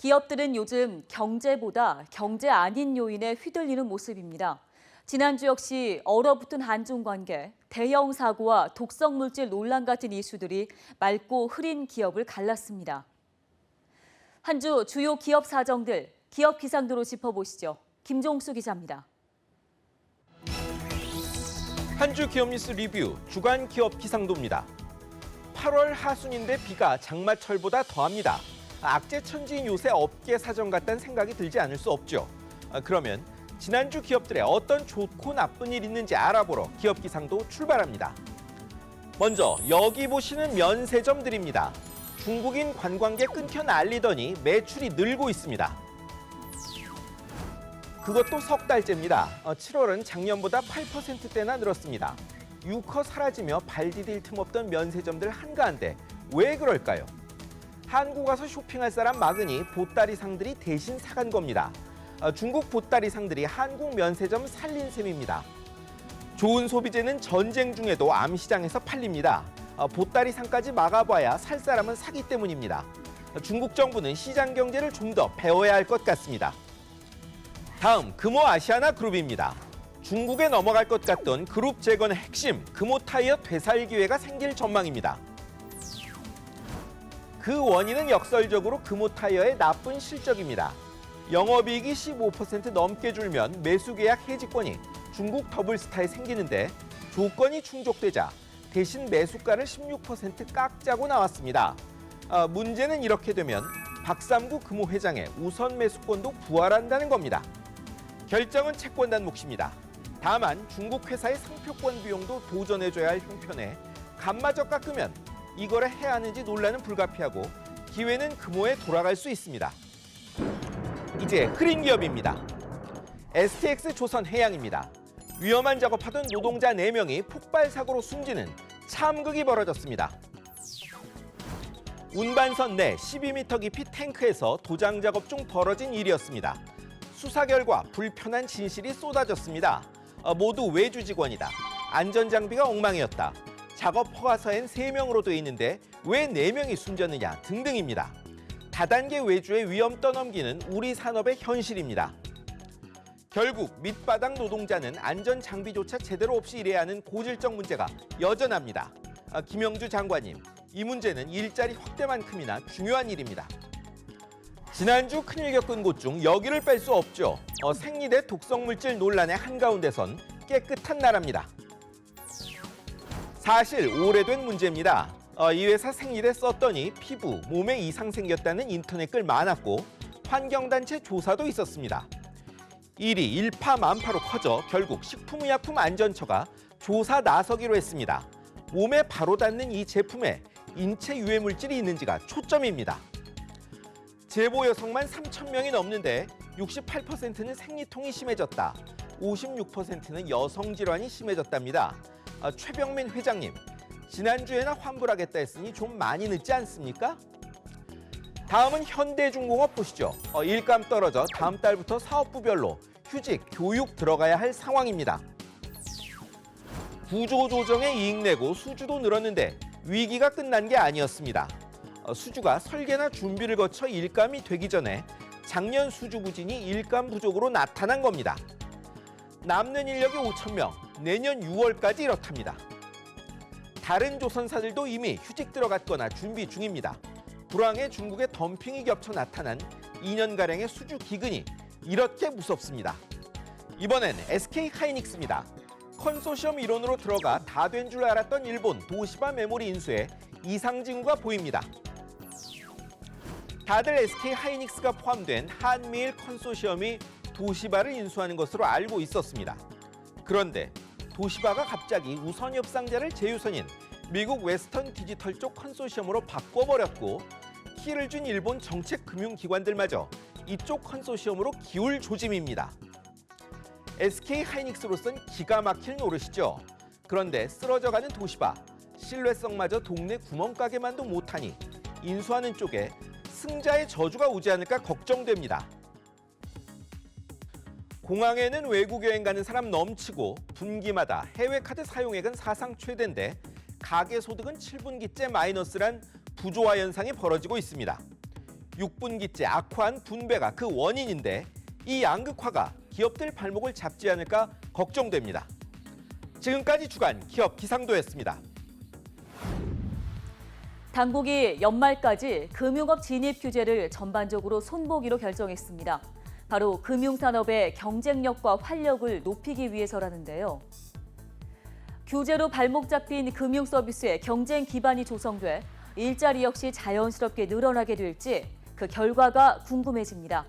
기업들은 요즘 경제보다 경제 아닌 요인에 휘둘리는 모습입니다. 지난주 역시 얼어붙은 한중 관계, 대형 사고와 독성 물질 논란 같은 이슈들이 맑고 흐린 기업을 갈랐습니다. 한 주 주요 기업 사정들, 기업 기상도로 짚어보시죠. 김종수 기자입니다. 한 주 기업 뉴스 리뷰 주간 기업 기상도입니다. 8월 하순인데 비가 장마철보다 더합니다. 악재천지인 요새 업계 사정 같다는 생각이 들지 않을 수 없죠. 그러면 지난주 기업들의 어떤 좋고 나쁜 일이 있는지 알아보러 기업 기상도 출발합니다. 먼저 여기 보시는 면세점들입니다. 중국인 관광객 끊겨 난리더니 매출이 늘고 있습니다. 그것도 석 달째입니다. 7월은 작년보다 8%대나 늘었습니다. 유커 사라지며 발 디딜 틈 없던 면세점들 한가한데 왜 그럴까요? 한국 와서 쇼핑할 사람 막으니 보따리 상들이 대신 사간 겁니다. 중국 보따리 상들이 한국 면세점 살린 셈입니다. 좋은 소비재는 전쟁 중에도 암시장에서 팔립니다. 보따리 상까지 막아봐야 살 사람은 사기 때문입니다. 중국 정부는 시장 경제를 좀 더 배워야 할 것 같습니다. 다음 금호아시아나 그룹입니다. 중국에 넘어갈 것 같던 그룹 재건의 핵심 금호타이어 되살 기회가 생길 전망입니다. 그 원인은 역설적으로 금호타이어의 나쁜 실적입니다. 영업이익이 15% 넘게 줄면 매수계약 해지권이 중국 더블스타에 생기는데 조건이 충족되자 대신 매수가를 16% 깎자고 나왔습니다. 문제는 이렇게 되면 박삼구 금호 회장의 우선 매수권도 부활한다는 겁니다. 결정은 채권단 몫입니다. 다만 중국 회사의 상표권 비용도 도전해줘야 할 형편에 간마저 깎으면 이 거래 해야 하는지 논란은 불가피하고 기회는 금호에 돌아갈 수 있습니다. 이제 흐린 기업입니다. STX 조선해양입니다. 위험한 작업하던 노동자 4명이 폭발 사고로 숨지는 참극이 벌어졌습니다. 운반선 내 12m 깊이 탱크에서 도장 작업 중 벌어진 일이었습니다. 수사 결과 불편한 진실이 쏟아졌습니다. 모두 외주 직원이다. 안전장비가 엉망이었다. 작업 허가서엔 3명으로 돼 있는데 왜 4명이 숨졌느냐 등등입니다. 다단계 외주의 위험 떠넘기는 우리 산업의 현실입니다. 결국 밑바닥 노동자는 안전장비조차 제대로 없이 일해야 하는 고질적 문제가 여전합니다. 김영주 장관님, 이 문제는 일자리 확대만큼이나 중요한 일입니다. 지난주 큰일 겪은 곳 중 여기를 뺄 수 없죠. 생리대 독성물질 논란의 한가운데선 깨끗한 나라입니다. 사실 오래된 문제입니다. 이 회사 생리대 썼더니 피부, 몸에 이상 생겼다는 인터넷 글 많았고 환경단체 조사도 있었습니다. 일이 일파만파로 커져 결국 식품의약품안전처가 조사 나서기로 했습니다. 몸에 바로 닿는 이 제품에 인체 유해 물질이 있는지가 초점입니다. 제보 여성만 3,000명이 넘는데 68%는 생리통이 심해졌다. 56%는 여성 질환이 심해졌답니다. 최병민 회장님, 지난주에나 환불하겠다 했으니 좀 많이 늦지 않습니까? 다음은 현대중공업 보시죠. 일감 떨어져 다음 달부터 사업부별로 휴직, 교육 들어가야 할 상황입니다. 구조조정에 이익 내고 수주도 늘었는데 위기가 끝난 게 아니었습니다. 수주가 설계나 준비를 거쳐 일감이 되기 전에 작년 수주 부진이 일감 부족으로 나타난 겁니다. 남는 인력이 5,000명, 내년 6월까지 이렇답니다. 다른 조선사들도 이미 휴직 들어갔거나 준비 중입니다. 불황에 중국의 덤핑이 겹쳐 나타난 2년가량의 수주 기근이 이렇게 무섭습니다. 이번엔 SK 하이닉스입니다. 컨소시엄 이론으로 들어가 다 된 줄 알았던 일본 도시바 메모리 인수에 이상 징후가 보입니다. 다들 SK 하이닉스가 포함된 한미일 컨소시엄이 도시바를 인수하는 것으로 알고 있었습니다. 그런데 도시바가 갑자기 우선 협상자를 제휴선인 미국 웨스턴 디지털 쪽 컨소시엄으로 바꿔버렸고 키를 준 일본 정책금융기관들마저 이쪽 컨소시엄으로 기울 조짐입니다. SK 하이닉스로선 기가 막힐 노릇이죠. 그런데 쓰러져가는 도시바, 신뢰성마저 동네 구멍가게만도 못하니 인수하는 쪽에 승자의 저주가 오지 않을까 걱정됩니다. 공항에는 외국 여행 가는 사람 넘치고 분기마다 해외 카드 사용액은 사상 최대인데 가계소득은 7분기째 마이너스란 부조화 현상이 벌어지고 있습니다. 6분기째 악화한 분배가 그 원인인데 이 양극화가 기업들 발목을 잡지 않을까 걱정됩니다. 지금까지 주간 기업 기상도였습니다. 당국이 연말까지 금융업 진입 규제를 전반적으로 손보기로 결정했습니다. 바로 금융산업의 경쟁력과 활력을 높이기 위해서라는데요. 규제로 발목 잡힌 금융 서비스의 경쟁 기반이 조성돼 일자리 역시 자연스럽게 늘어나게 될지 그 결과가 궁금해집니다.